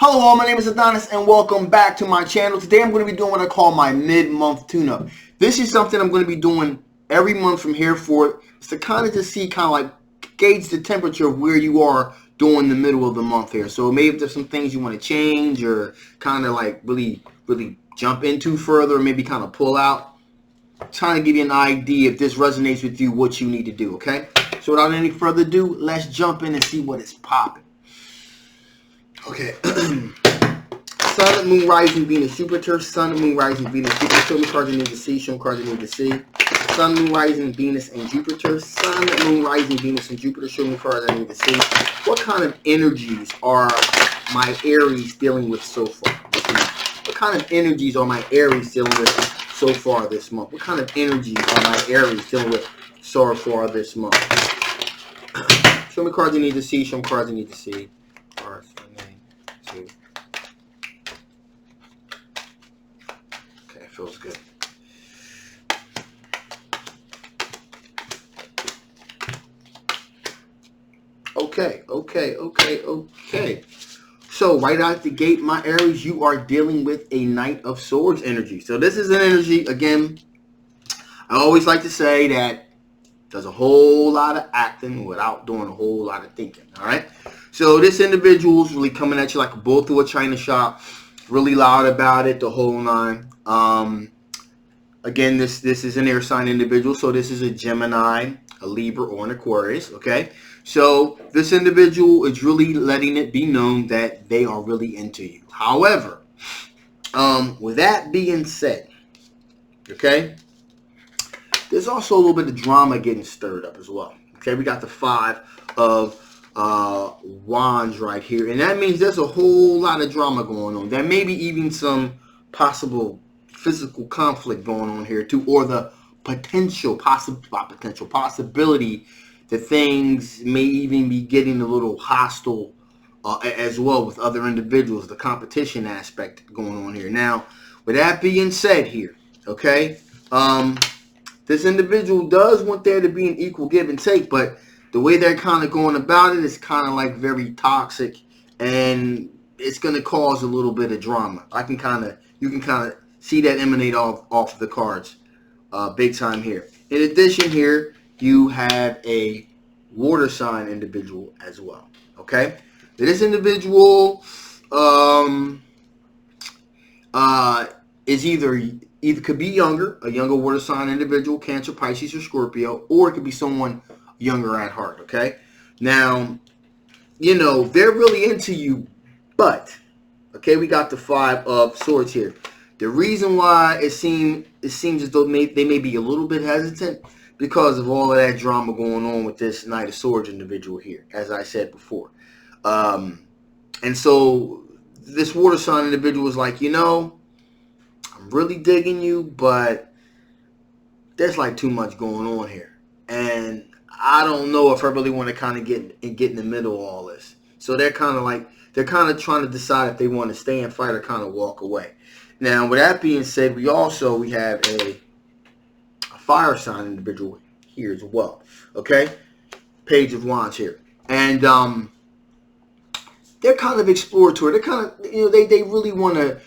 Hello all, my name is Adonis and welcome back to my channel. Today I'm going to be doing what I call my mid-month tune-up. This is something I'm going to be doing every month from here forth. It's to kind of just see, kind of like gauge the temperature of where you are during the middle of the month here. So maybe if there's some things you want to change or kind of like really jump into further, or maybe kind of pull out. Trying to give you an idea if this resonates with you, what you need to do, okay? So without any further ado, let's jump in and see what is popping. Okay. Sun, Moon, Rising, Venus, Jupiter. Sun, Moon, Rising, Venus, Jupiter. Show me cards you need to see. Show me cards you need to see. Sun, Moon, Rising, Venus, and Jupiter. Sun, Moon, Rising, Venus, and Jupiter. Show me cards I need to see. What kind of energies are my Aries dealing with so far? What kind of energies are my Aries dealing with so far this month? What kind of energies are my Aries dealing with so far this month? Show me cards you need to see. Show me cards you need to see. Cards I need to. Okay, feels good. Okay. So right out the gate, my Aries, you are dealing with a Knight of Swords energy. So this is an energy, again, I always like to say that does a whole lot of acting without doing a whole lot of thinking, all right? So this individual is really coming at you like a bull through a china shop, really loud about it, the whole nine. Again, this is an air sign individual, so this is a Gemini, a Libra, or an Aquarius, okay? So this individual is really letting it be known that they are really into you. However, with that being said, okay, there's also a little bit of drama getting stirred up as well. Okay, we got the Five of Wands right here, and that means there's a whole lot of drama going on. There may be even some possible physical conflict going on here too, or the possibility that things may even be getting a little hostile as well with other individuals, the competition aspect going on here. Now, with that being said here, okay, this individual does want there to be an equal give and take, but the way they're kind of going about it is kind of like very toxic, and it's going to cause a little bit of drama. You can kind of see that emanate off the cards big time here. In addition here, you have a water sign individual as well, okay? This individual is either could be a younger water sign individual, Cancer, Pisces, or Scorpio, or it could be someone younger at heart, okay? Now, you know, they're really into you, but, okay, we got the Five of Swords here. The reason why it seems as though they may be a little bit hesitant because of all of that drama going on with this Knight of Swords individual here, as I said before. And so this water sign individual is like, you know, I'm really digging you, but there's like too much going on here. And I don't know if I really want to kind of get in the middle of all this. So they're kind of trying to decide if they want to stay and fight or kind of walk away. Now, with that being said, we have a fire sign individual here as well. Okay? Page of Wands here. And they're kind of exploratory. They're kind of, you know, they really want to,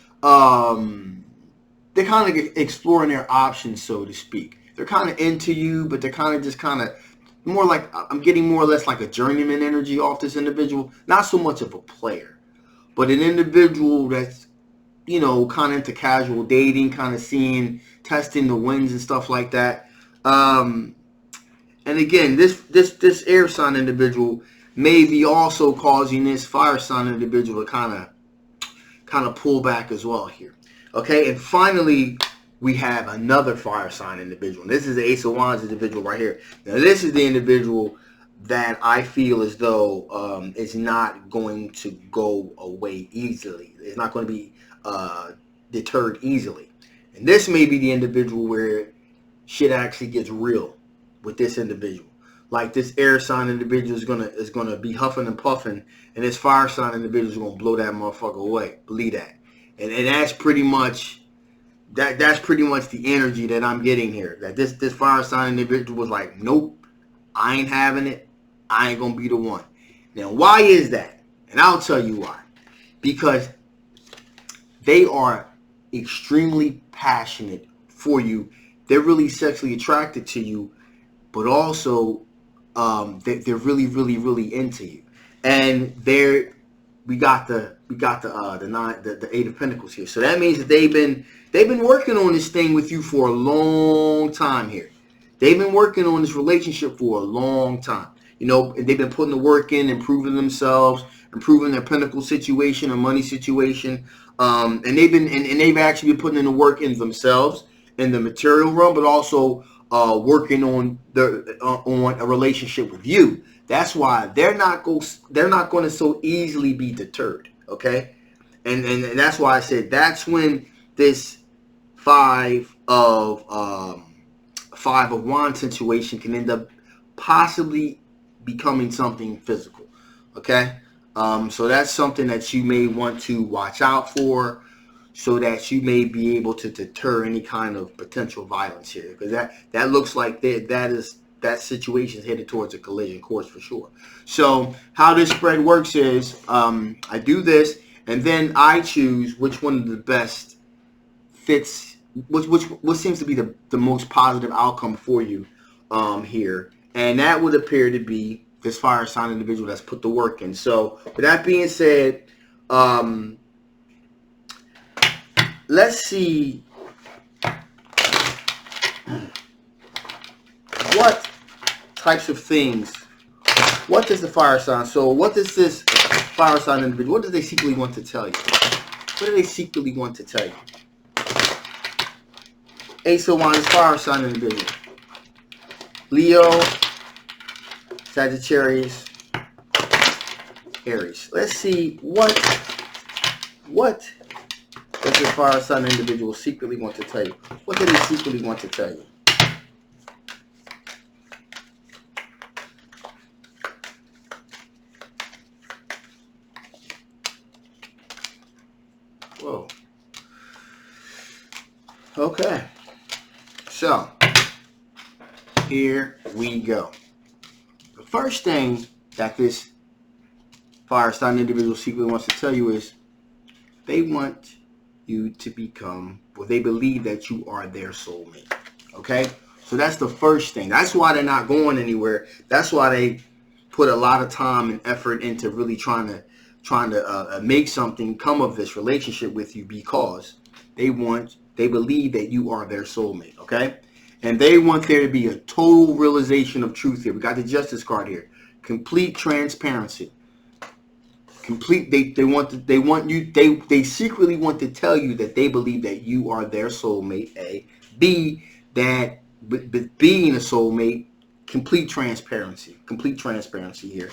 they're kind of exploring their options, so to speak. They're kind of into you, but they're kind of more like, I'm getting more or less like a journeyman energy off this individual. Not so much of a player, but an individual that's, you know, kind of into casual dating, kind of testing the winds and stuff like that. And again, this air sign individual may be also causing this fire sign individual to kind of pull back as well here. Okay, and finally, we have another fire sign individual. And this is the Ace of Wands individual right here. Now, this is the individual that I feel as though is not going to go away easily. It's not going to be deterred easily. And this may be the individual where shit actually gets real with this individual. Like this air sign individual is gonna be huffing and puffing, and this fire sign individual is gonna blow that motherfucker away. Believe that. And that's pretty much the energy that I'm getting here. That this fire sign individual was like, nope, I ain't having it. I ain't gonna be the one. Now, why is that? And I'll tell you why. because they are extremely passionate for you. They're really sexually attracted to you, but also they're really, really, really into you. And we got the Eight of Pentacles here. So that means that they've been working on this thing with you for a long time here. They've been working on this relationship for a long time. You know, and they've been putting the work in, improving themselves, improving their pinnacle situation or money situation. And they've actually been putting in the work in themselves in the material realm, but also working on on a relationship with you. That's why they're not going to so easily be deterred. Okay, and that's why I said that's when this five of wands situation can end up possibly becoming something physical. Okay, so that's something that you may want to watch out for, so that you may be able to deter any kind of potential violence here, because that looks like that situation is headed towards a collision course for sure. So how this spread works is I do this, and then I choose which one of the best fits, what seems to be the most positive outcome for you here, and that would appear to be this fire sign individual that's put the work in. So with that being said, let's see what types of things. What does the fire sign? So what does this fire sign individual? What do they secretly want to tell you? What do they secretly want to tell you? Ace of Wands, fire sign individual. Leo, Sagittarius, Aries. Let's see what does the fire sign individual secretly want to tell you? What do they secretly want to tell you? Whoa. Okay. So, here we go. The first thing that this fire sign individual secretly wants to tell you is they want you to become, well, they believe that you are their soulmate. Okay? So that's the first thing. That's why they're not going anywhere. That's why they put a lot of time and effort into really trying to make something come of this relationship with you, because they believe that you are their soulmate. Okay? And they want there to be a total realization of truth here. We got the Justice card here. Complete transparency. They secretly want to tell you that they believe that you are their soulmate. A. B, that being a soulmate, complete transparency here.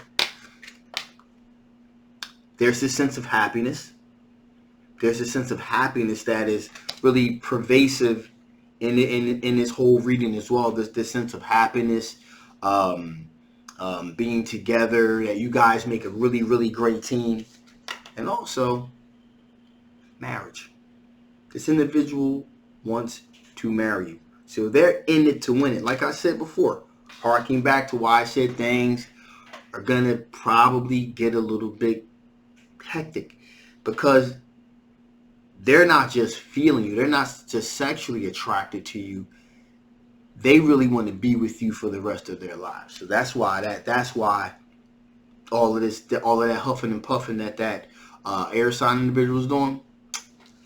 There's this sense of happiness. There's a sense of happiness that is really pervasive in this whole reading as well. This sense of happiness, being together, that you guys make a really, really great team, and also marriage. This individual wants to marry you, so they're in it to win it. Like I said before, harking back to why I said things are gonna probably get a little bit hectic, because they're not just feeling you. They're not just sexually attracted to you. They really want to be with you for the rest of their lives. So that's why all of that huffing and puffing that air sign individual is doing,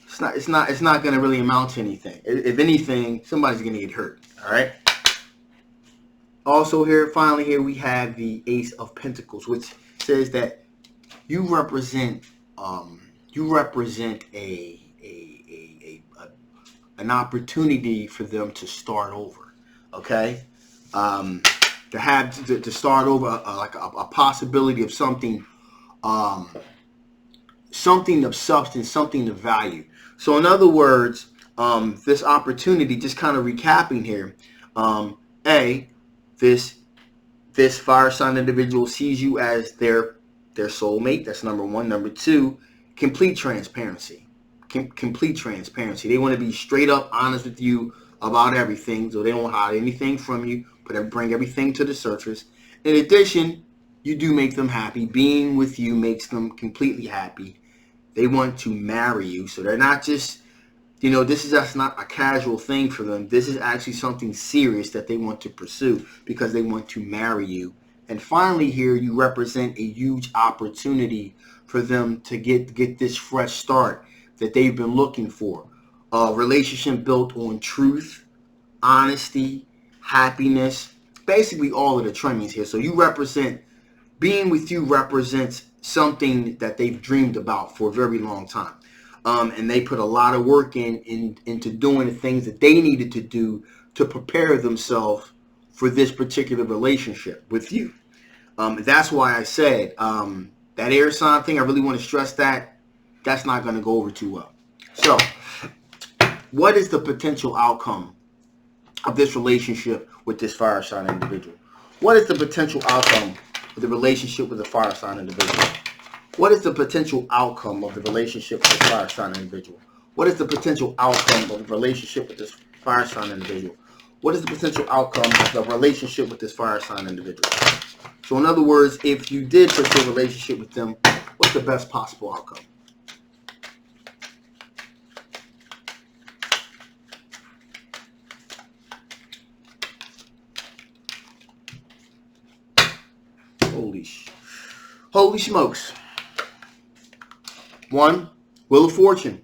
it's not going to really amount to anything. If anything, somebody's going to get hurt. All right. Also here, finally here, we have the Ace of Pentacles, which says that you represent an opportunity for them to start over. Okay, to start over, like a possibility of something, something of substance, something of value. So in other words, this opportunity, just kind of recapping here, this fire sign individual sees you as their soulmate. That's number one. Number two, complete transparency. Complete transparency. They want to be straight up honest with you about everything, so they don't hide anything from you, but bring everything to the surface. In addition, you do make them happy. Being with you makes them completely happy. They want to marry you. So they're not just, this is just not a casual thing for them. This is actually something serious that they want to pursue because they want to marry you. And finally here, you represent a huge opportunity for them to get this fresh start that they've been looking for. A relationship built on truth, honesty, happiness, basically all of the trimmings here. So being with you represents something that they've dreamed about for a very long time. And they put a lot of work into doing the things that they needed to do to prepare themselves for this particular relationship with you. That's why I said that air sign thing, I really want to stress that's not going to go over too well. So, what is the potential outcome of this relationship with this fire sign individual? What is the potential outcome of the relationship with the fire sign individual? What is the potential outcome of the relationship with this fire sign individual? What is the potential outcome of the relationship with this fire sign individual? What is the potential outcome of the relationship with this fire sign individual? So in other words, if you did pursue a relationship with them, what's the best possible outcome? Holy smokes. 1, Wheel of Fortune.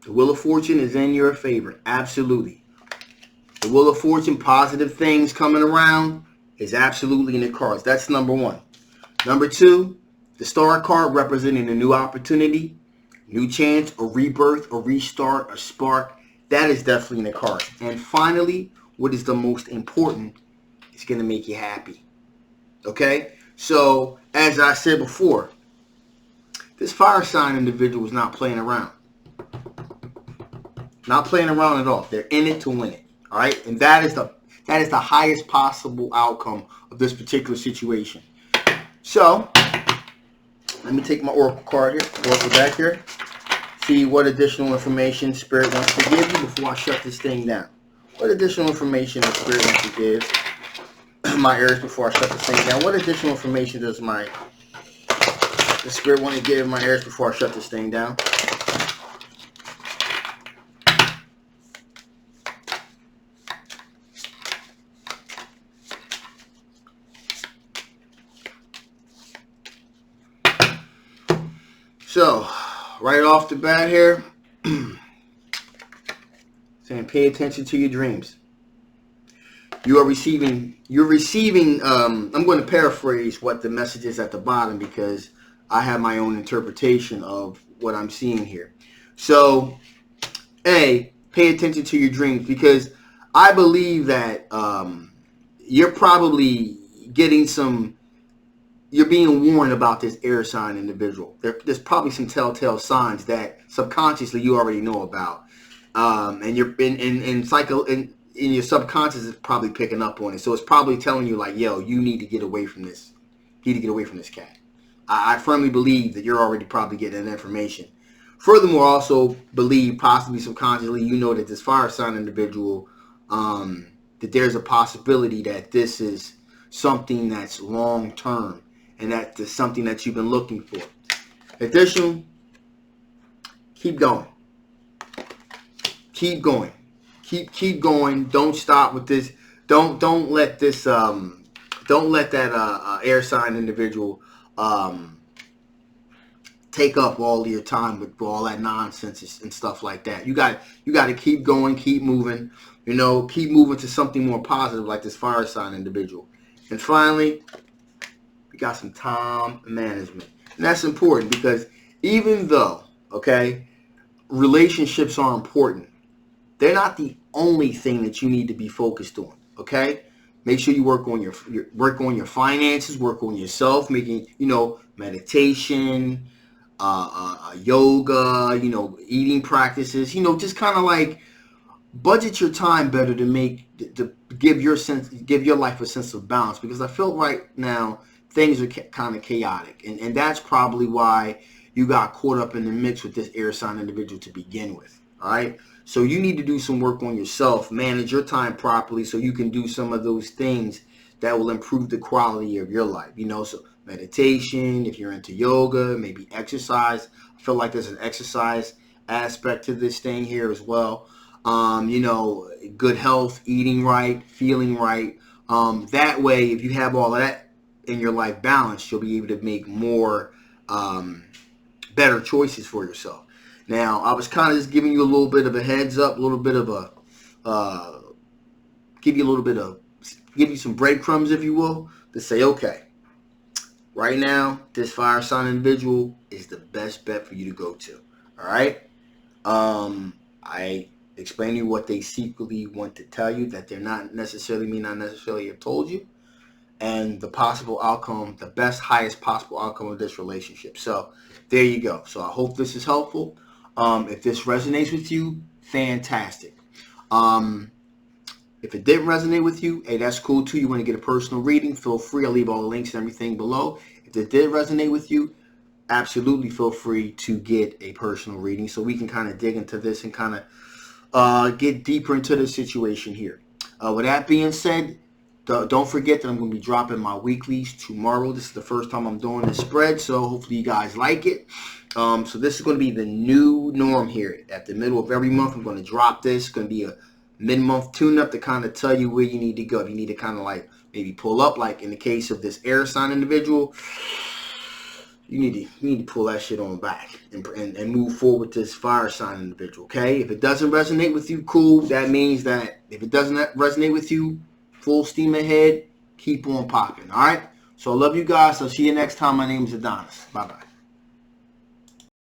The Wheel of Fortune is in your favor. Absolutely. The Wheel of Fortune, positive things coming around, is absolutely in the cards. That's number 1. Number 2, the Star card representing a new opportunity, new chance, a rebirth, a restart, a spark. That is definitely in the cards. And finally, what is the most important, it's going to make you happy. Okay? So, as I said before, this fire sign individual is not playing around. Not playing around at all. They're in it to win it. All right? And that is the highest possible outcome of this particular situation. So, let me take my Oracle card here, Oracle deck here. See what additional information Spirit wants to give you before I shut this thing down. What additional information does Spirit wants to give my heirs before I shut this thing down? What additional information does the Spirit want to give my heirs before I shut this thing down? So, right off the bat here, saying pay attention to your dreams. You're receiving, I'm going to paraphrase what the message is at the bottom because I have my own interpretation of what I'm seeing here. So, pay attention to your dreams because I believe that you're probably getting you're being warned about this air sign individual. There's probably some telltale signs that subconsciously you already know about. And you're in your subconscious is probably picking up on it. So it's probably telling you like, yo, you need to get away from this. You need to get away from this cat. I firmly believe that you're already probably getting that information. Furthermore, I also believe possibly subconsciously you know that this fire sign individual, that there's a possibility that this is something that's long term and that is something that you've been looking for. Additionally, keep going. Keep going. Keep going. Don't stop with this. Don't let this don't let that air sign individual take up all of your time with all that nonsense and stuff like that. You got to keep going, keep moving. Keep moving to something more positive like this fire sign individual. And finally, we got some time management. And that's important because even though, relationships are important, they're not the only thing that you need to be focused on, okay? Make sure you work on your finances, work on yourself, making, meditation, yoga, eating practices, just kind of like budget your time better to give your life a sense of balance, because I feel right now things are kind of chaotic, and that's probably why you got caught up in the mix with this air sign individual to begin with. All right, so you need to do some work on yourself, manage your time properly, so you can do some of those things that will improve the quality of your life. So meditation, if you're into yoga, maybe exercise. I feel like there's an exercise aspect to this thing here as well. You know, good health, eating right, feeling right. That way, if you have all of that in your life balanced, you'll be able to make more better choices for yourself. Now, I was kind of just giving you a little bit of a heads up, a little bit of a, give you some breadcrumbs, if you will, to say, okay, right now, this fire sign individual is the best bet for you to go to. All right? I explain to you what they secretly want to tell you that they're not necessarily have told you, and the possible outcome, the best, highest possible outcome of this relationship. So there you go. So I hope this is helpful. If this resonates with you, fantastic. If it didn't resonate with you, hey, that's cool too. You want to get a personal reading, feel free. I'll leave all the links and everything below. If it did resonate with you, absolutely feel free to get a personal reading so we can kind of dig into this and kind of get deeper into the situation here. With that being said, don't forget that I'm going to be dropping my weeklies tomorrow. This is the first time I'm doing this spread, so hopefully you guys like it. So this is going to be the new norm here. At the middle of every month, I'm going to drop this. It's going to be a mid-month tune-up to kind of tell you where you need to go. If you need to kind of like maybe pull up, like in the case of this air sign individual, you need to pull that shit on back and move forward with this fire sign individual, okay? If it doesn't resonate with you, cool. That means that if it doesn't resonate with you, full steam ahead, keep on popping, all right? So I love you guys. I'll see you next time. My name is Adonis. Bye-bye.